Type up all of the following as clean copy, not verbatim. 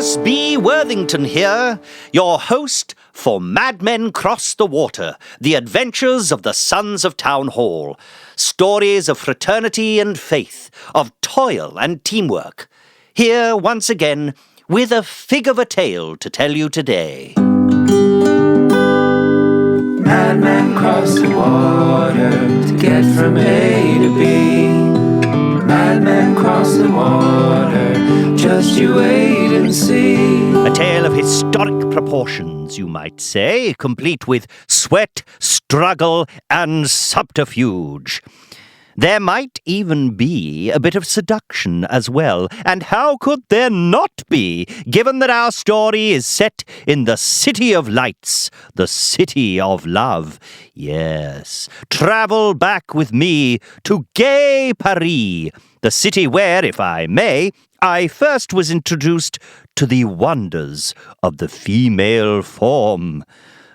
Elias B. Worthington here, your host for Madmen Cross the Water, the adventures of the Sons of Town Hall. Stories of fraternity and faith, of toil and teamwork. Here once again with a fig of a tale to tell you today. Madmen cross the water to get from A to B. Madmen cross the water, just you wait and see. A tale of historic proportions, you might say, complete with sweat, struggle, and subterfuge. There might even be a bit of seduction as well, and how could there not be, given that our story is set in the City of Lights, the City of Love. Yes, travel back with me to gay Paris, the city where, if I may, I first was introduced to the wonders of the female form.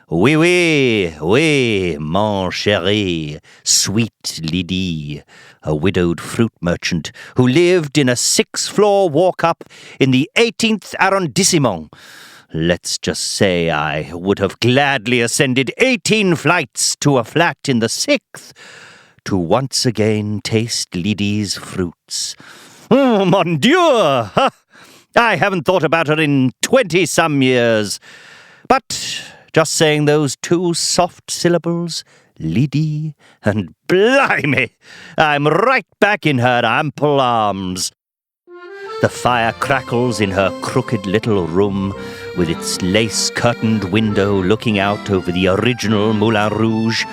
Oui, oui, oui, mon chéri, sweet Lydie, a widowed fruit merchant who lived in a 6th-floor walk-up in the 18th arrondissement. Let's just say I would have gladly ascended 18 flights to a flat in the 6th to once again taste Lydie's fruits. Oh, mon Dieu! Ha! I haven't thought about her in 20-some years. But just saying those two soft syllables, Lydie, and blimey, I'm right back in her ample arms. The fire crackles in her crooked little room, with its lace-curtained window looking out over the original Moulin Rouge.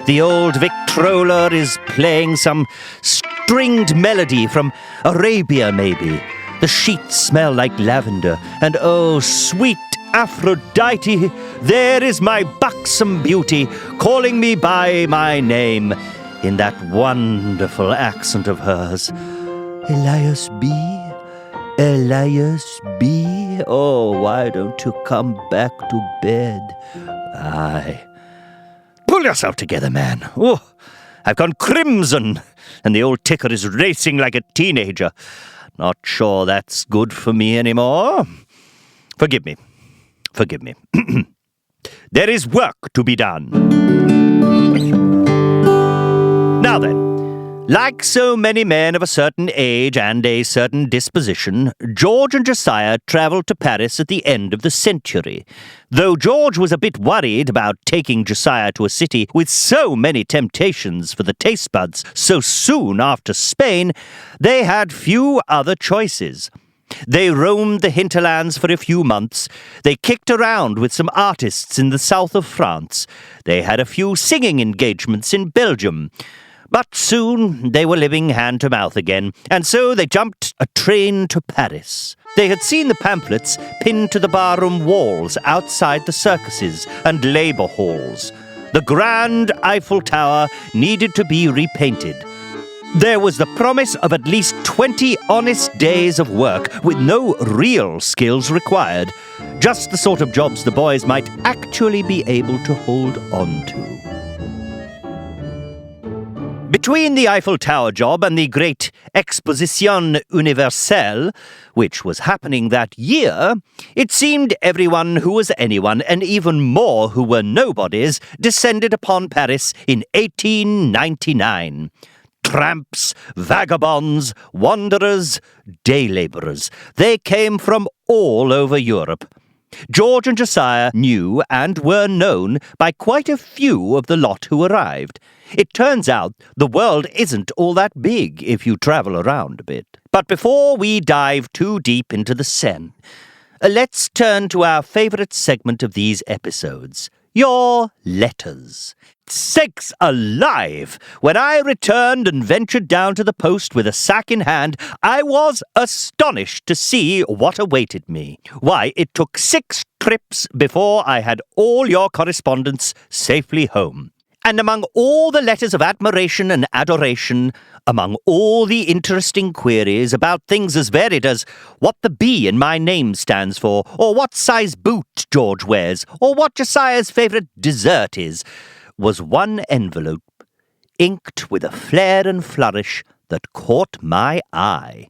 The old Victrola is playing some stringed melody from Arabia, maybe. The sheets smell like lavender, and oh, sweet Aphrodite, there is my buxom beauty calling me by my name in that wonderful accent of hers. Elias B? Elias B? Oh, why don't you come back to bed? Aye. Pull yourself together, man. Oh, I've gone crimson, and the old ticker is racing like a teenager. Not sure that's good for me anymore. Forgive me. Forgive me. There is work to be done. Now then, like so many men of a certain age and a certain disposition, George and Josiah travelled to Paris at the end of the century. Though George was a bit worried about taking Josiah to a city with so many temptations for the taste buds so soon after Spain, they had few other choices. They roamed the hinterlands for a few months. They kicked around with some artists in the south of France. They had a few singing engagements in Belgium. But soon they were living hand to mouth again, and so they jumped a train to Paris. They had seen the pamphlets pinned to the barroom walls outside the circuses and labour halls. The grand Eiffel Tower needed to be repainted. There was the promise of at least 20 honest days of work with no real skills required. Just the sort of jobs the boys might actually be able to hold on to. Between the Eiffel Tower job and the great Exposition Universelle, which was happening that year, it seemed everyone who was anyone, and even more who were nobodies, descended upon Paris in 1899. Tramps, vagabonds, wanderers, day labourers. They came from all over Europe. George and Josiah knew and were known by quite a few of the lot who arrived. It turns out the world isn't all that big if you travel around a bit. But before we dive too deep into the Seine, let's turn to our favourite segment of these episodes, your letters. Sakes alive! When I returned and ventured down to the post with a sack in hand, I was astonished to see what awaited me. Why, it took 6 trips before I had all your correspondence safely home. And among all the letters of admiration and adoration, among all the interesting queries about things as varied as what the B in my name stands for, or what size boot George wears, or what Josiah's favourite dessert is, was one envelope, inked with a flair and flourish that caught my eye.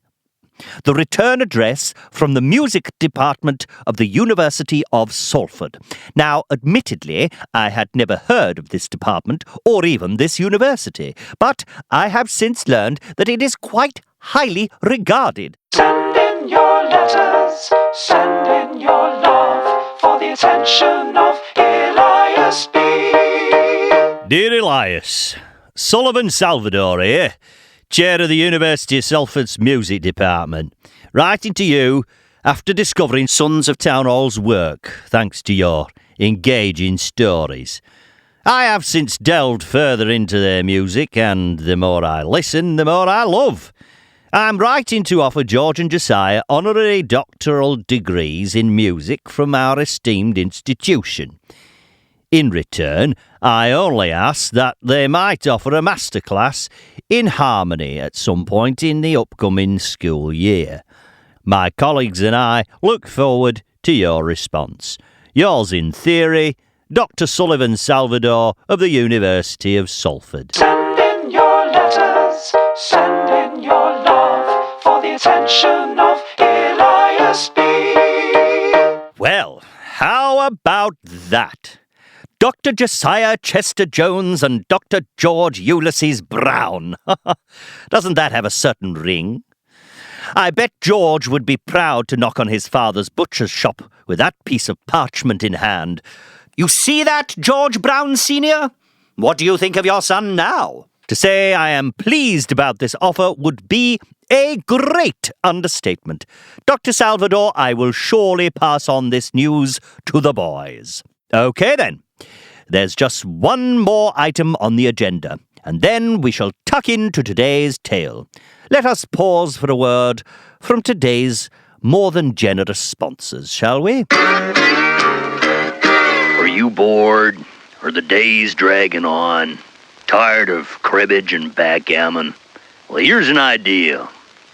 the return address from the music department of the University of Salford. Now, admittedly, I had never heard of this department or even this university, but I have since learned that it is quite highly regarded. Send in your letters, send in your love for the attention of Elias B. Dear Elias, Sullivan Salvador here, Chair of the University of Salford's Music Department, writing to you after discovering Sons of Taurelle's work, thanks to your engaging stories. I have since delved further into their music, and the more I listen, the more I love. I'm writing to offer George and Josiah honorary doctoral degrees in music from our esteemed institution. In return, I only ask that they might offer a masterclass in harmony at some point in the upcoming school year. My colleagues and I look forward to your response. Yours in theory, Dr. Sullivan Salvador of the University of Salford. Send in your letters, send in your love for the attention of Elias B. Well, how about that? Dr. Josiah Chester Jones and Dr. George Ulysses Brown. Doesn't that have a certain ring? I bet George would be proud to knock on his father's butcher's shop with that piece of parchment in hand. You see that, George Brown Sr.? What do you think of your son now? To say I am pleased about this offer would be a great understatement. Dr. Salvador, I will surely pass on this news to the boys. Okay then. There's just one more item on the agenda, and then we shall tuck into today's tale. Let us pause for a word from today's more than generous sponsors, shall we? Are you bored? Are the days dragging on? Tired of cribbage and backgammon? Well, here's an idea.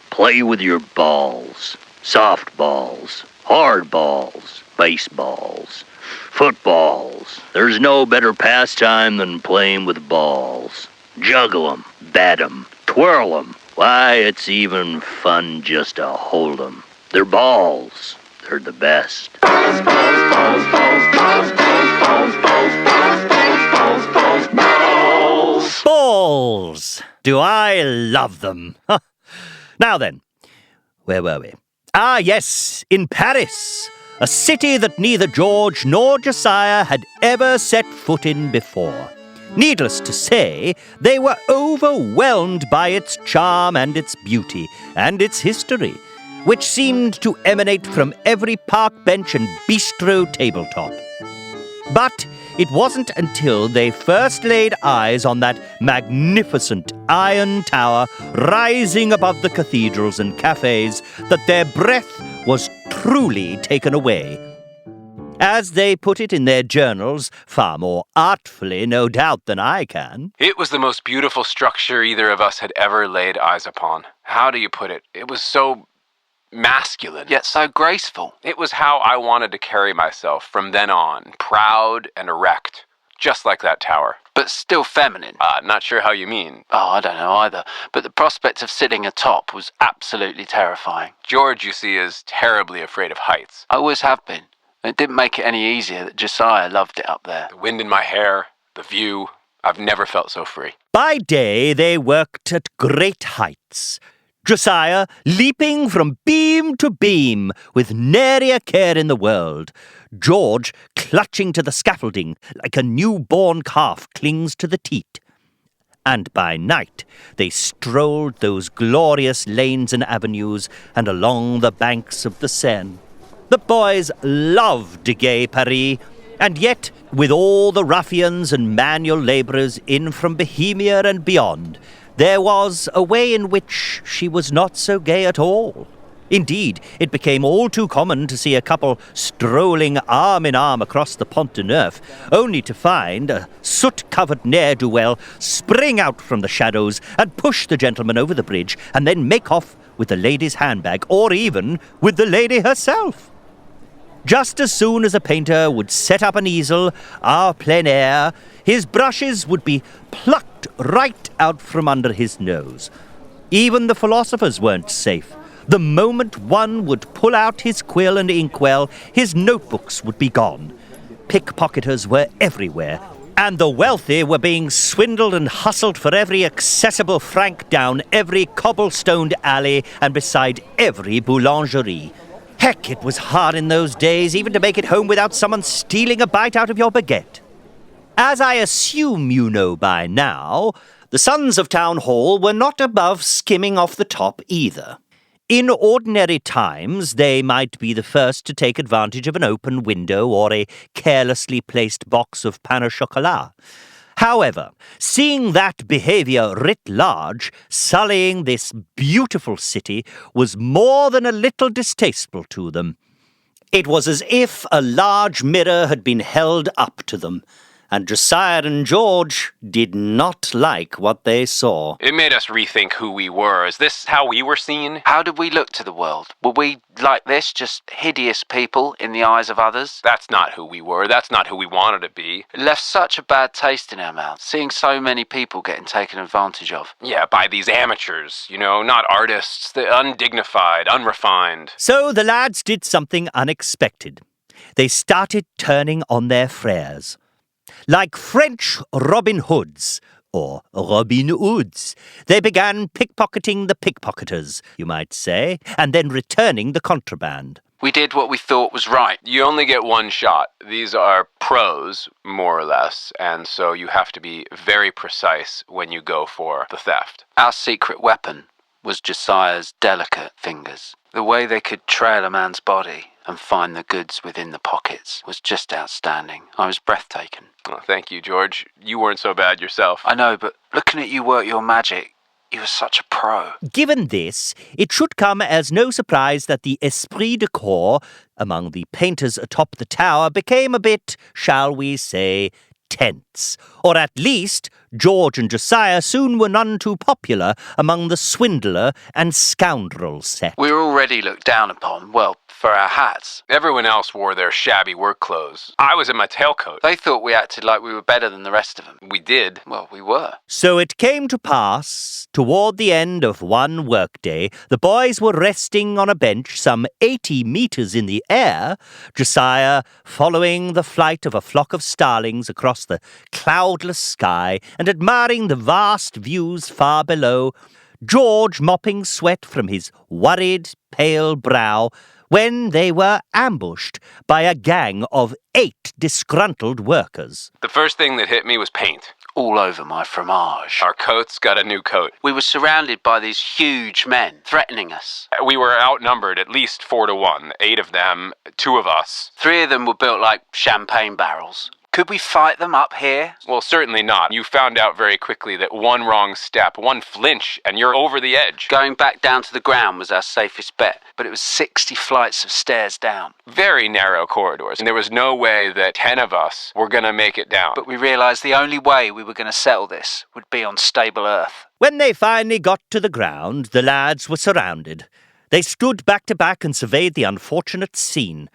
Play with your balls. Soft balls, hard balls, baseballs, footballs. There's no better pastime than playing with balls. Juggle 'em, bat 'em, twirl 'em. Why, it's even fun just to hold 'em. They're balls. They're the best. Balls, balls, balls, balls, balls, balls, balls, balls, balls, balls, balls, balls. Balls! Do I love them? Now then, where were we? Ah, yes, in Paris, a city that neither George nor Josiah had ever set foot in before. Needless to say, they were overwhelmed by its charm and its beauty and its history, which seemed to emanate from every park bench and bistro tabletop. But it wasn't until they first laid eyes on that magnificent iron tower rising above the cathedrals and cafes that their breath was truly taken away. As they put it in their journals, far more artfully, no doubt, than I can. It was the most beautiful structure either of us had ever laid eyes upon. How do you put it? It was so masculine, yet so graceful. It was how I wanted to carry myself from then on, proud and erect, just like that tower. But still feminine. Not sure how you mean. Oh, I don't know either. But the prospect of sitting atop was absolutely terrifying. George, you see, is terribly afraid of heights. I always have been. It didn't make it any easier that Josiah loved it up there. The wind in my hair, the view, I've never felt so free. By day, they worked at great heights. Josiah leaping from beam to beam with nary a care in the world. George clutching to the scaffolding like a newborn calf clings to the teat. And by night, they strolled those glorious lanes and avenues and along the banks of the Seine. The boys loved gay Paris, and yet, with all the ruffians and manual labourers in from Bohemia and beyond, there was a way in which she was not so gay at all. Indeed, it became all too common to see a couple strolling arm in arm across the Pont de Neuf, only to find a soot-covered ne'er-do-well spring out from the shadows and push the gentleman over the bridge and then make off with the lady's handbag, or even with the lady herself. Just as soon as a painter would set up an easel, en plein air, his brushes would be plucked right out from under his nose. Even the philosophers weren't safe. The moment one would pull out his quill and inkwell, his notebooks would be gone. Pickpocketers were everywhere, and the wealthy were being swindled and hustled for every accessible franc down every cobblestoned alley and beside every boulangerie. Heck, it was hard in those days even to make it home without someone stealing a bite out of your baguette. As I assume you know by now, the sons of Town Hall were not above skimming off the top either. In ordinary times, they might be the first to take advantage of an open window or a carelessly placed box of pain au chocolat. However, seeing that behaviour writ large, sullying this beautiful city, was more than a little distasteful to them. It was as if a large mirror had been held up to them, and Josiah and George did not like what they saw. It made us rethink who we were. Is this how we were seen? How did we look to the world? Were we like this, just hideous people in the eyes of others? That's not who we were. That's not who we wanted to be. It left such a bad taste in our mouths, seeing so many people getting taken advantage of. Yeah, by these amateurs, not artists. The undignified, unrefined. So the lads did something unexpected. They started turning on their frères. Like French Robin Hoods, or Robin Hoods, they began pickpocketing the pickpocketers, you might say, and then returning the contraband. We did what we thought was right. You only get one shot. These are pros, more or less, and so you have to be very precise when you go for the theft. Our secret weapon was Josiah's delicate fingers. The way they could trail a man's body and find the goods within the pockets was just outstanding. I was breathtaking. Oh, thank you, George. You weren't so bad yourself. I know, but looking at you work your magic, you were such a pro. Given this, it should come as no surprise that the esprit de corps among the painters atop the tower became a bit, shall we say, tense. Or at least, George and Josiah soon were none too popular among the swindler and scoundrel set. We were already looked down upon, well, for our hats. Everyone else wore their shabby work clothes. I was in my tailcoat. They thought we acted like we were better than the rest of them. We did. Well, we were. So it came to pass, toward the end of one workday, the boys were resting on a bench some 80 meters in the air, Josiah following the flight of a flock of starlings across the cloudless sky and admiring the vast views far below, George mopping sweat from his worried, pale brow, when they were ambushed by a gang of 8 disgruntled workers. The first thing that hit me was paint. All over my fromage. Our coats got a new coat. We were surrounded by these huge men threatening us. We were outnumbered at least 4-1. 8 of them, 2 of us. 3 of them were built like champagne barrels. Could we fight them up here? Well, certainly not. You found out very quickly that one wrong step, one flinch, and you're over the edge. Going back down to the ground was our safest bet, but it was 60 flights of stairs down. Very narrow corridors, and there was no way that 10 of us were going to make it down. But we realized the only way we were going to settle this would be on stable earth. When they finally got to the ground, the lads were surrounded. They stood back to back and surveyed the unfortunate scene.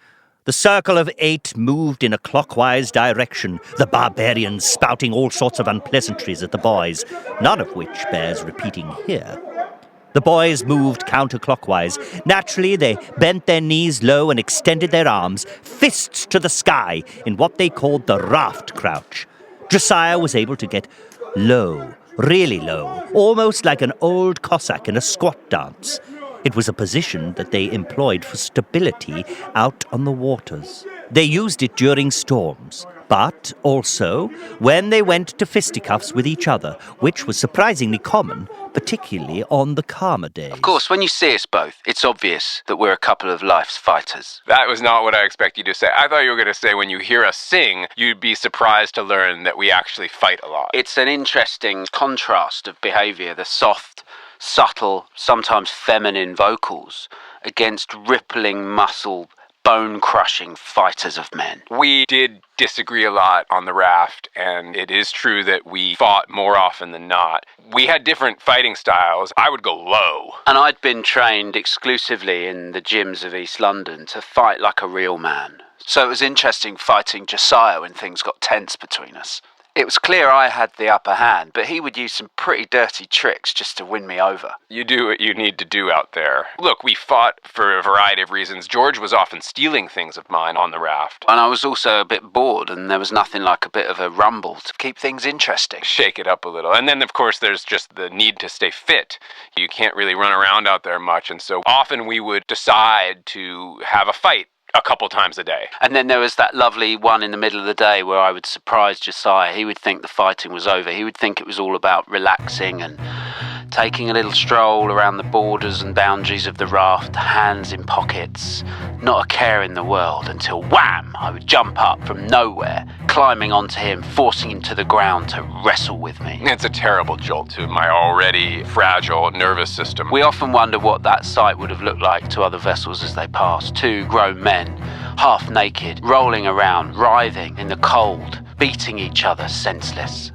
The circle of 8 moved in a clockwise direction, the barbarians spouting all sorts of unpleasantries at the boys, none of which bears repeating here. The boys moved counterclockwise. Naturally, they bent their knees low and extended their arms, fists to the sky, in what they called the raft crouch. Josiah was able to get low, really low, almost like an old Cossack in a squat dance. It was a position that they employed for stability out on the waters. They used it during storms, but also when they went to fisticuffs with each other, which was surprisingly common, particularly on the calmer days. Of course, when you see us both, it's obvious that we're a couple of life's fighters. That was not what I expected you to say. I thought you were going to say when you hear us sing, you'd be surprised to learn that we actually fight a lot. It's an interesting contrast of behaviour, the soft, subtle, sometimes feminine vocals against rippling muscle, bone-crushing fighters of men. We did disagree a lot on the raft, and it is true that we fought more often than not. We had different fighting styles. I would go low. And I'd been trained exclusively in the gyms of East London to fight like a real man. So it was interesting fighting Josiah when things got tense between us. It was clear I had the upper hand, but he would use some pretty dirty tricks just to win me over. You do what you need to do out there. Look, we fought for a variety of reasons. George was often stealing things of mine on the raft. And I was also a bit bored, and there was nothing like a bit of a rumble to keep things interesting. Shake it up a little. And then, of course, there's just the need to stay fit. You can't really run around out there much, and so often we would decide to have a fight a couple times a day. And then there was that lovely one in the middle of the day where I would surprise Josiah. He would think the fighting was over. He would think it was all about relaxing and taking a little stroll around the borders and boundaries of the raft, hands in pockets, not a care in the world, until wham! I would jump up from nowhere, climbing onto him, forcing him to the ground to wrestle with me. It's a terrible jolt to my already fragile nervous system. We often wonder what that sight would have looked like to other vessels as they passed. Two grown men, half naked, rolling around, writhing in the cold, beating each other senseless.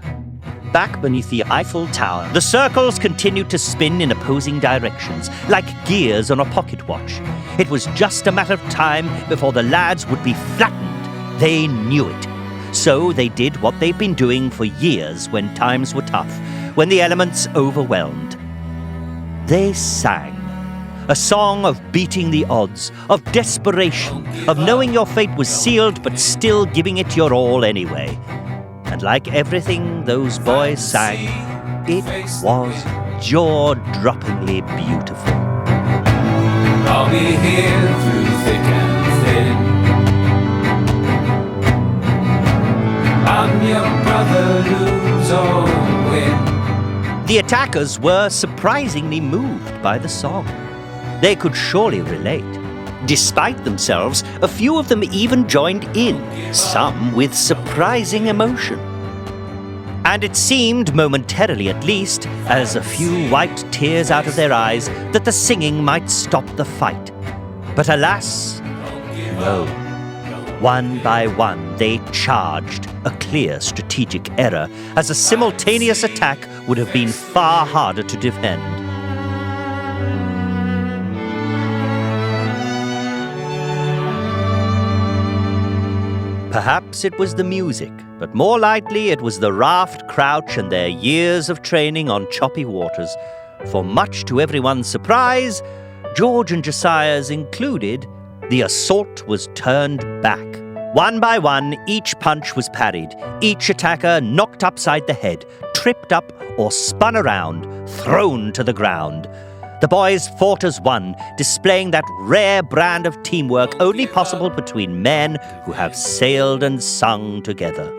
Back beneath the Eiffel Tower, the circles continued to spin in opposing directions, like gears on a pocket watch. It was just a matter of time before the lads would be flattened. They knew it. So they did what they'd been doing for years when times were tough, when the elements overwhelmed. They sang. A song of beating the odds, of desperation, of knowing your fate was sealed but still giving it your all anyway. And like everything those boys sang, it was jaw-droppingly beautiful. I'll be here through thick and thin. I'm your brother, lose or win. The attackers were surprisingly moved by the song. They could surely relate. Despite themselves, a few of them even joined in, some with surprising emotion. And it seemed, momentarily at least, as a few wiped tears out of their eyes, that the singing might stop the fight. But alas, no. One by one, they charged, a clear strategic error, as a simultaneous attack would have been far harder to defend. Perhaps it was the music, but more likely it was the raft crouch and their years of training on choppy waters. For much to everyone's surprise, George and Josiah's included, the assault was turned back. One by one, each punch was parried, each attacker knocked upside the head, tripped up or spun around, thrown to the ground. The boys fought as one, displaying that rare brand of teamwork only possible between men who have sailed and sung together.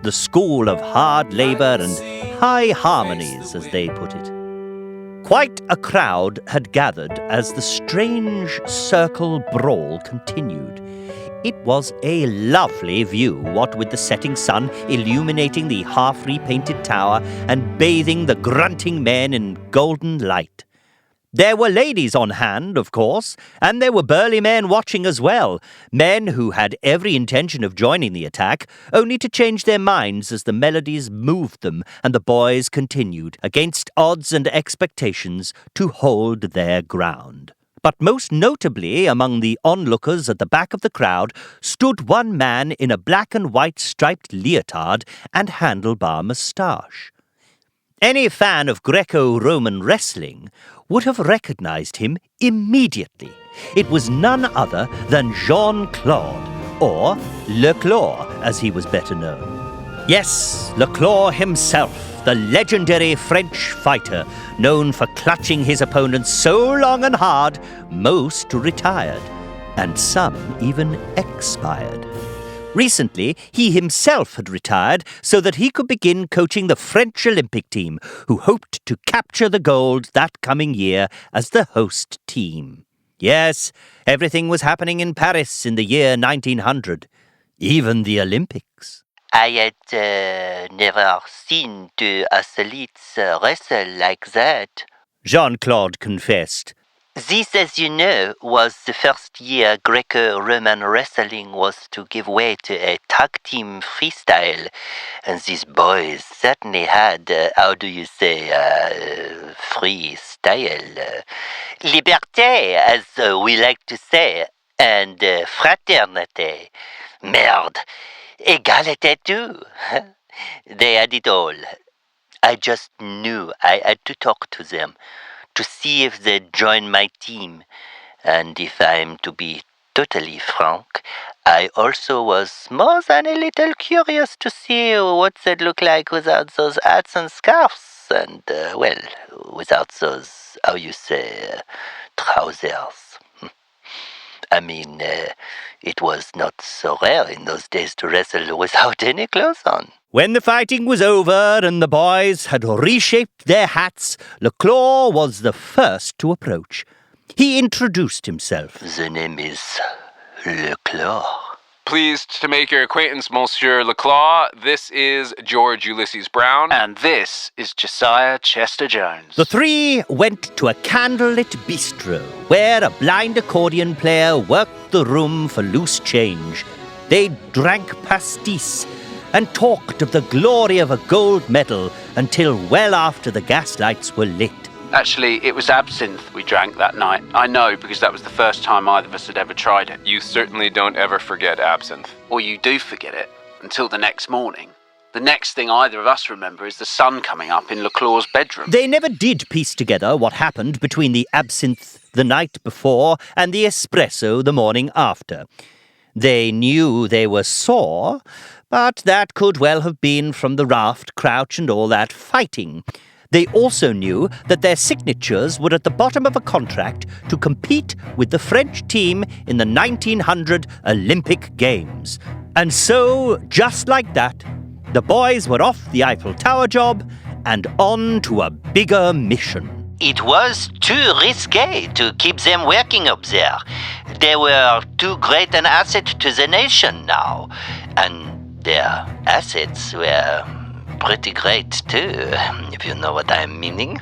The school of hard labor and high harmonies, as they put it. Quite a crowd had gathered as the strange circle brawl continued. It was a lovely view, what with the setting sun illuminating the half-repainted tower and bathing the grunting men in golden light. There were ladies on hand, of course, and there were burly men watching as well, men who had every intention of joining the attack, only to change their minds as the melodies moved them and the boys continued, against odds and expectations, to hold their ground. But most notably among the onlookers at the back of the crowd stood one man in a black and white striped leotard and handlebar moustache. Any fan of Greco-Roman wrestling would have recognized him immediately. It was none other than Jean-Claude, or Leclaw, as he was better known. Yes, Leclaw himself, the legendary French fighter, known for clutching his opponents so long and hard, most retired, and some even expired. Recently, he himself had retired so that he could begin coaching the French Olympic team, who hoped to capture the gold that coming year as the host team. Yes, everything was happening in Paris in the year 1900, even the Olympics. I had never seen two athletes wrestle like that. Jean-Claude confessed. This, as you know, was the first year Greco-Roman wrestling was to give way to a tag team freestyle. And these boys certainly had, freestyle. Liberté, as we like to say, and fraternité. Merde, égalité too. They had it all. I just knew I had to talk to them, to see if they'd join my team. And if I'm to be totally frank, I also was more than a little curious to see what they'd look like without those hats and scarves, and, without those, how you say, trousers. I mean, it was not so rare in those days to wrestle without any clothes on. When the fighting was over and the boys had reshaped their hats, Leclaw was the first to approach. He introduced himself. The name is Leclaw. Pleased to make your acquaintance, Monsieur Leclaw. This is George Ulysses Brown. And this is Josiah Chester Jones. The three went to a candlelit bistro, where a blind accordion player worked the room for loose change. They drank pastis and talked of the glory of a gold medal until well after the gaslights were lit. Actually, it was absinthe we drank that night. I know, because that was the first time either of us had ever tried it. You certainly don't ever forget absinthe. Or you do forget it until the next morning. The next thing either of us remember is the sun coming up in Leclaw's bedroom. They never did piece together what happened between the absinthe the night before and the espresso the morning after. They knew they were sore, but that could well have been from the raft crouch and all that fighting. They also knew that their signatures were at the bottom of a contract to compete with the French team in the 1900 Olympic Games. And so, just like that, the boys were off the Eiffel Tower job and on to a bigger mission. It was too risque to keep them working up there. They were too great an asset to the nation now, and their assets were pretty great too, if you know what I'm meaning.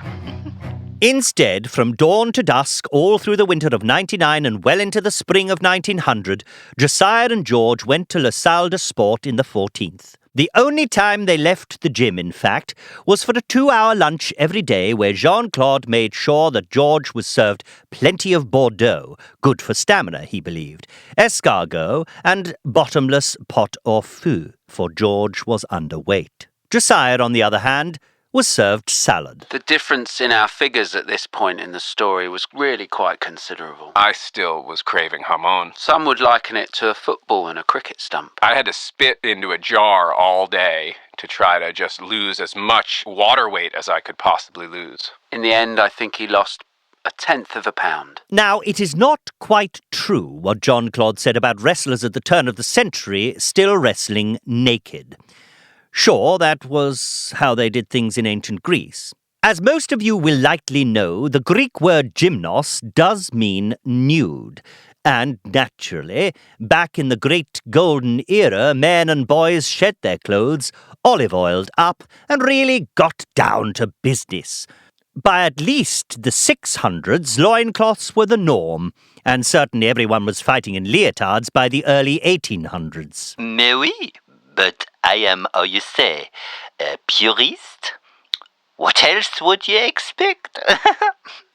Instead, from dawn to dusk, all through the winter of 99 and well into the spring of 1900, Josiah and George went to La Salle de Sport in the 14th. The only time they left the gym, in fact, was for a 2-hour lunch every day where Jean-Claude made sure that George was served plenty of Bordeaux, good for stamina, he believed, escargot, and bottomless pot au feu, for George was underweight. Josiah, on the other hand, was served salad. The difference in our figures at this point in the story was really quite considerable. I still was craving jamon. Some would liken it to a football and a cricket stump. I had to spit into a jar all day to try to just lose as much water weight as I could possibly lose. In the end, I think he lost 1/10 of a pound. Now, it is not quite true what Jean-Claude said about wrestlers at the turn of the century still wrestling naked. Sure, that was how they did things in ancient Greece. As most of you will likely know, the Greek word gymnos does mean nude. And naturally, back in the great golden era, men and boys shed their clothes, olive-oiled up, and really got down to business. By at least the 600s, loincloths were the norm, and certainly everyone was fighting in leotards by the early 1800s. Mais oui, but I am, how you say, a purist? What else would you expect?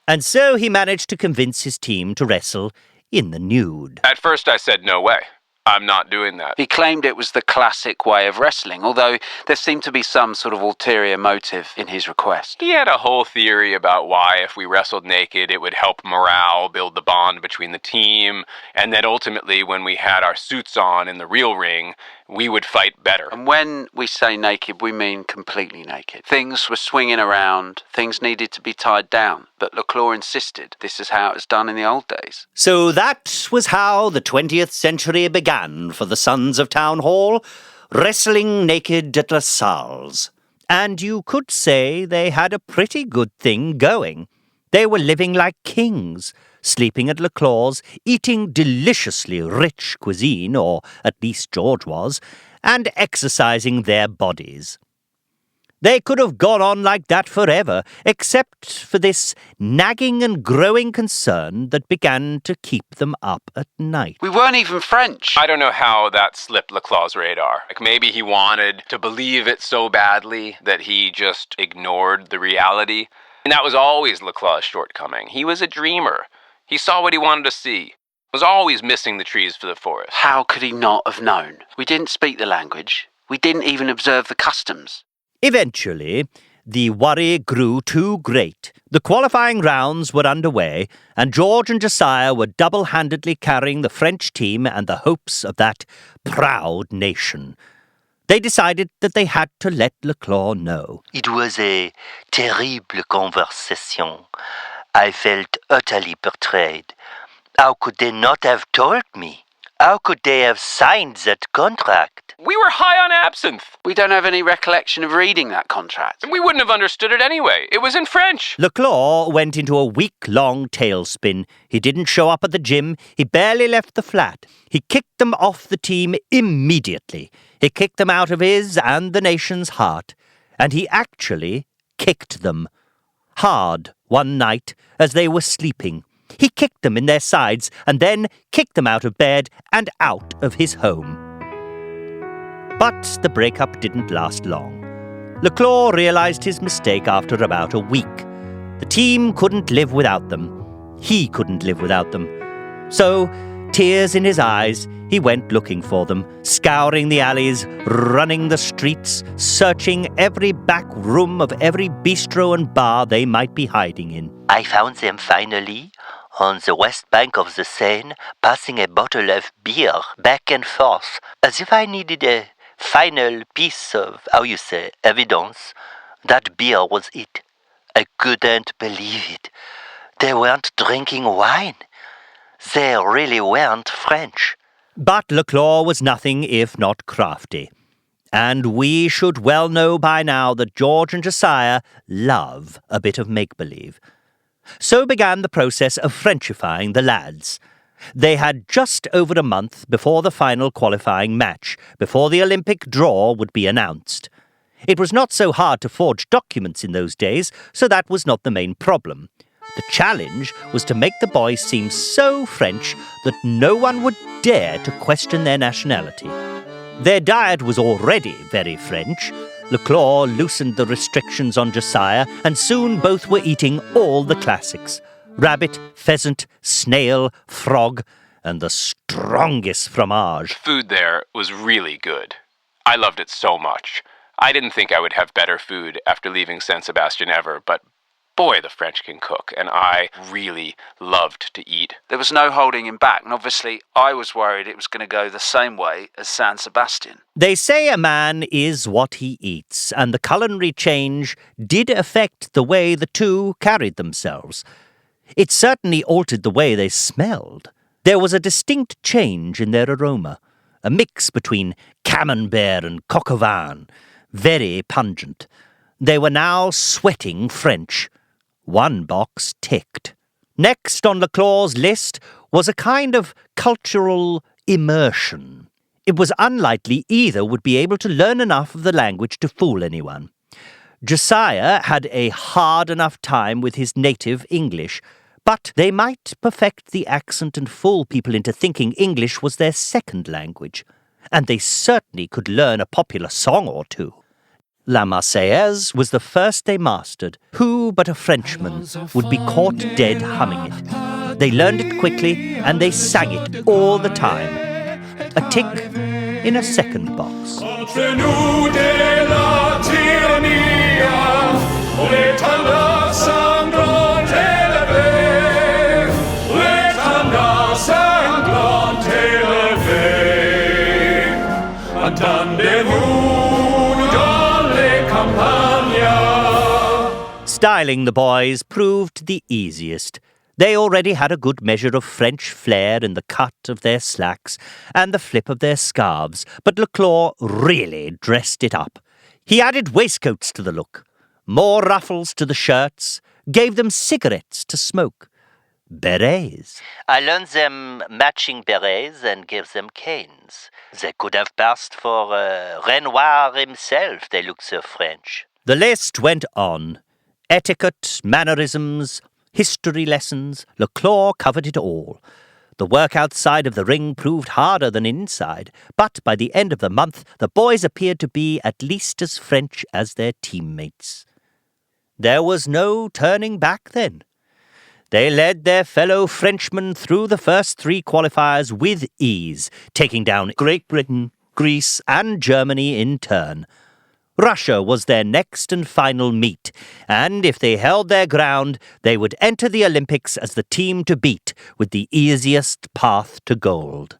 And so he managed to convince his team to wrestle in the nude. At first I said, no way. I'm not doing that. He claimed it was the classic way of wrestling, although there seemed to be some sort of ulterior motive in his request. He had a whole theory about why if we wrestled naked it would help morale, build the bond between the team, and that ultimately when we had our suits on in the real ring, we would fight better. And when we say naked, we mean completely naked. Things were swinging around, things needed to be tied down, but Leclaw insisted this is how it was done in the old days. So that was how the 20th century began for the sons of Town Hall, wrestling naked at La Salle's. And you could say they had a pretty good thing going. They were living like kings, sleeping at Leclaw's, eating deliciously rich cuisine, or at least George was, and exercising their bodies. They could have gone on like that forever, except for this nagging and growing concern that began to keep them up at night. We weren't even French. I don't know how that slipped Leclaw's radar. Like maybe he wanted to believe it so badly that he just ignored the reality. And that was always Leclaw's shortcoming. He was a dreamer. He saw what he wanted to see. Was always missing the trees for the forest. How could he not have known? We didn't speak the language. We didn't even observe the customs. Eventually, the worry grew too great. The qualifying rounds were underway, and George and Josiah were double-handedly carrying the French team and the hopes of that proud nation. They decided that they had to let Leclerc know. It was a terrible conversation. I felt utterly betrayed. How could they not have told me? How could they have signed that contract? We were high on absinthe. We don't have any recollection of reading that contract. And we wouldn't have understood it anyway. It was in French. Leclerc went into a week-long tailspin. He didn't show up at the gym. He barely left the flat. He kicked them off the team immediately. He kicked them out of his and the nation's heart. And he actually kicked them. Hard one night as they were sleeping. He kicked them in their sides and then kicked them out of bed and out of his home. But the breakup didn't last long. Leclerc realized his mistake after about a week. The team couldn't live without them. He couldn't live without them. So, tears in his eyes, he went looking for them, scouring the alleys, running the streets, searching every back room of every bistro and bar they might be hiding in. I found them finally on the west bank of the Seine, passing a bottle of beer back and forth, as if I needed a final piece of, evidence. That beer was it. I couldn't believe it. They weren't drinking wine. They really weren't French. But Leclerc was nothing if not crafty. And we should well know by now that George and Josiah love a bit of make-believe. So began the process of Frenchifying the lads. They had just over a month before the final qualifying match, before the Olympic draw would be announced. It was not so hard to forge documents in those days, so that was not the main problem. The challenge was to make the boys seem so French that no one would dare to question their nationality. Their diet was already very French. Leclerc loosened the restrictions on Josiah, and soon both were eating all the classics. Rabbit, pheasant, snail, frog, and the strongest fromage. Food there was really good. I loved it so much. I didn't think I would have better food after leaving San Sebastian ever, but boy, the French can cook, and I really loved to eat. There was no holding him back, and obviously I was worried it was going to go the same way as San Sebastian. They say a man is what he eats, and the culinary change did affect the way the two carried themselves. It certainly altered the way they smelled. There was a distinct change in their aroma, a mix between camembert and coq au vin, very pungent. They were now sweating French. One box ticked. Next on Leclerc's list was a kind of cultural immersion. It was unlikely either would be able to learn enough of the language to fool anyone. Josiah had a hard enough time with his native English, but they might perfect the accent and fool people into thinking English was their second language, and they certainly could learn a popular song or two. La Marseillaise was the first they mastered. Who but a Frenchman would be caught dead humming it? They learned it quickly, and they sang it all the time. A tick in a second box. Styling the boys proved the easiest. They already had a good measure of French flair in the cut of their slacks and the flip of their scarves, but Leclerc really dressed it up. He added waistcoats to the look, more ruffles to the shirts, gave them cigarettes to smoke. Berets. I learned them matching berets and gave them canes. They could have passed for Renoir himself, they looked so French. The list went on. Etiquette, mannerisms, history lessons. Leclerc covered it all. The work outside of the ring proved harder than inside, but by the end of the month, the boys appeared to be at least as French as their teammates. There was no turning back then. They led their fellow Frenchmen through the first three qualifiers with ease, taking down Great Britain, Greece, and Germany in turn. Russia was their next and final meet, and if they held their ground, they would enter the Olympics as the team to beat with the easiest path to gold.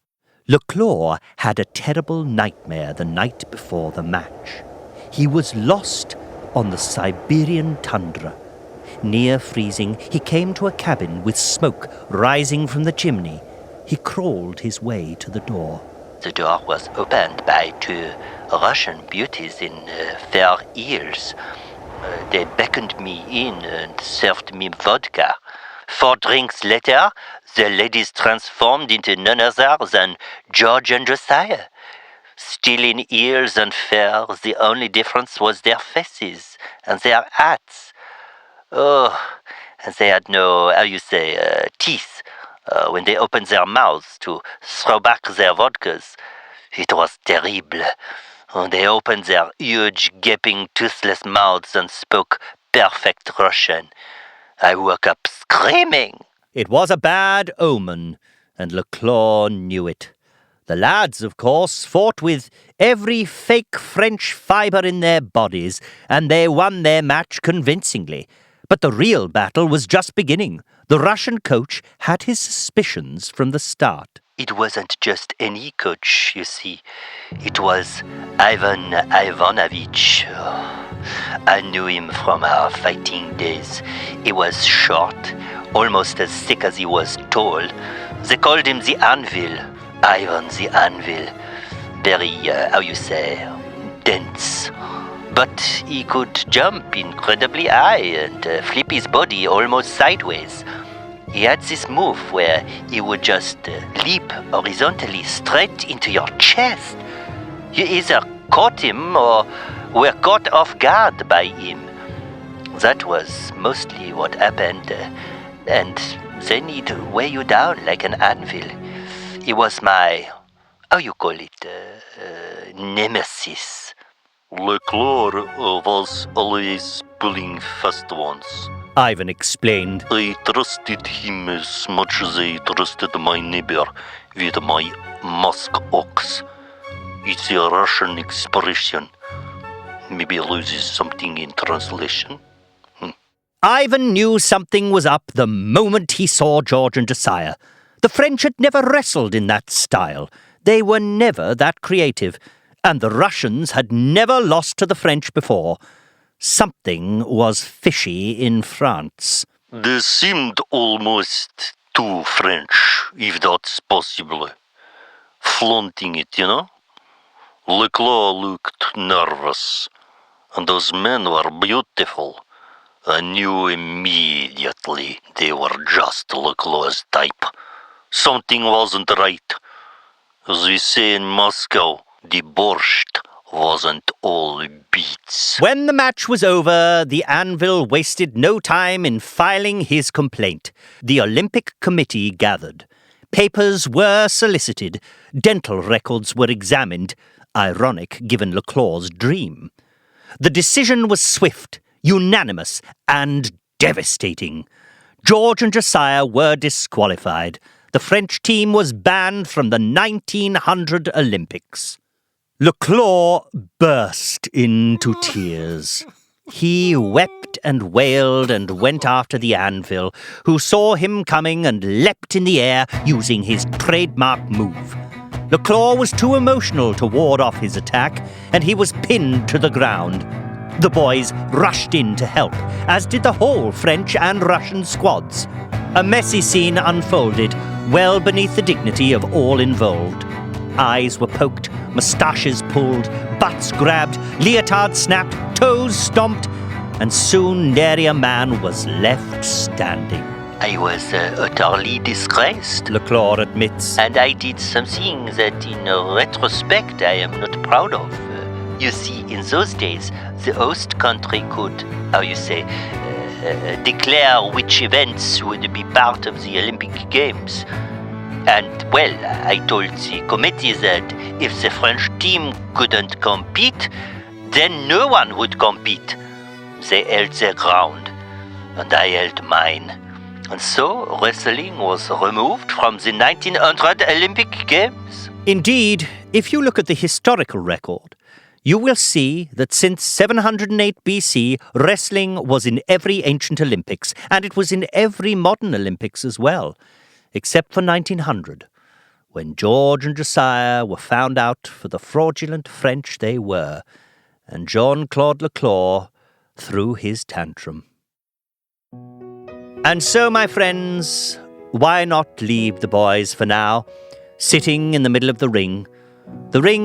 Leclerc had a terrible nightmare the night before the match. He was lost on the Siberian tundra. Near freezing, he came to a cabin with smoke rising from the chimney. He crawled his way to the door. The door was opened by two Russian beauties in fair ears. They beckoned me in and served me vodka. 4 drinks later, the ladies transformed into none other than George and Josiah. Still in ears and fair, the only difference was their faces and their hats. Oh, and they had no, teeth. When they opened their mouths to throw back their vodkas, it was terrible. They opened their huge, gaping, toothless mouths and spoke perfect Russian. I woke up screaming. It was a bad omen, and Leclerc knew it. The lads, of course, fought with every fake French fibre in their bodies, and they won their match convincingly. But the real battle was just beginning. The Russian coach had his suspicions from the start. It wasn't just any coach, you see. It was Ivan Ivanovich. I knew him from our fighting days. He was short, almost as thick as he was tall. They called him the Anvil. Ivan the Anvil. Very, dense. But he could jump incredibly high and flip his body almost sideways. He had this move where he would just leap horizontally straight into your chest. You either caught him or were caught off guard by him. That was mostly what happened, and then he'd weigh you down like an anvil. He was my, nemesis. Leclerc was always pulling fast ones. Ivan explained. I trusted him as much as I trusted my neighbor with my musk ox. It's a Russian expression. Maybe loses something in translation. Ivan knew something was up the moment he saw George and Josiah. The French had never wrestled in that style. They were never that creative. And the Russians had never lost to the French before. Something was fishy in France. They seemed almost too French, if that's possible. Flaunting it, you know? Leclerc looked nervous, and those men were beautiful. I knew immediately they were just Leclerc's type. Something wasn't right. As we say in Moscow, the borscht wasn't all beets. When the match was over, the Anvil wasted no time in filing his complaint. The Olympic Committee gathered. Papers were solicited. Dental records were examined. Ironic, given Leclerc's dream. The decision was swift, unanimous, and devastating. George and Josiah were disqualified. The French team was banned from the 1900 Olympics. Leclerc burst into tears. He wept and wailed and went after the Anvil, who saw him coming and leapt in the air using his trademark move. Leclerc was too emotional to ward off his attack, and he was pinned to the ground. The boys rushed in to help, as did the whole French and Russian squads. A messy scene unfolded, well beneath the dignity of all involved. Eyes were poked, moustaches pulled, butts grabbed, leotards snapped, toes stomped, and soon nary a man was left standing. I was utterly disgraced, Leclerc admits. and I did something that in retrospect I am not proud of. You see, in those days, the host country could, declare which events would be part of the Olympic Games. And, well, I told the committee that if the French team couldn't compete, then no one would compete. They held their ground, and I held mine. And so, wrestling was removed from the 1900 Olympic Games. Indeed, If you look at the historical record, you will see that since 708 BC, wrestling was in every ancient Olympics, and it was in every modern Olympics as well, except for 1900, when George and Josiah were found out for the fraudulent French they were, and Jean-Claude Leclerc threw his tantrum. And so, my friends, why not leave the boys for now, sitting in the middle of the ring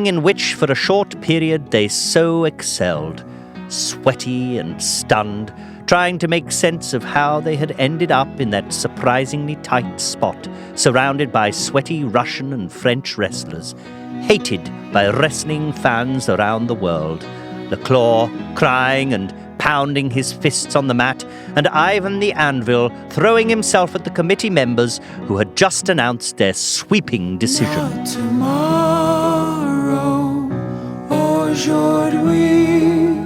in which for a short period they so excelled, sweaty and stunned, trying to make sense of how they had ended up in that surprisingly tight spot, surrounded by sweaty Russian and French wrestlers, hated by wrestling fans around the world, Leclerc crying and pounding his fists on the mat, and Ivan the Anvil throwing himself at the committee members who had just announced their sweeping decision. Not tomorrow, aujourd'hui,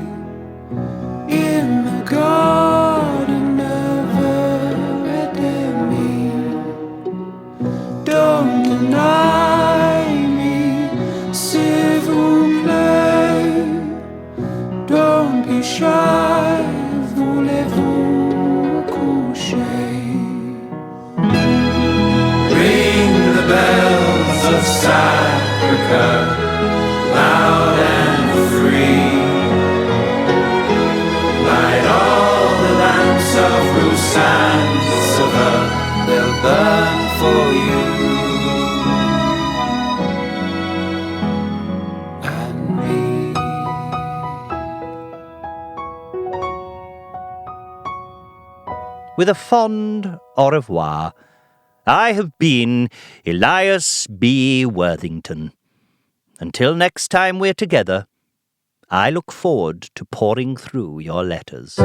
in the garden of Eden. Don't deny me, s'il vous plaît. Don't be shy, voulez-vous coucher? Ring the bells of Sacre-Cœur, loud and free. Light all the lamps of Rue Saint-Sauveur, they'll burn for you. With a fond au revoir, I have been Elias B. Worthington. Until next time we're together, I look forward to poring through your letters.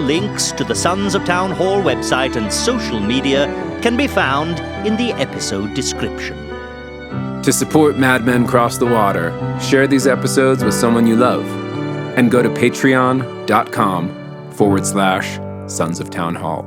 Links to the Sons of Town Hall website and social media can be found in the episode description. To support Madmen Cross the Water, share these episodes with someone you love, and go to patreon.com/Sons of Town Hall.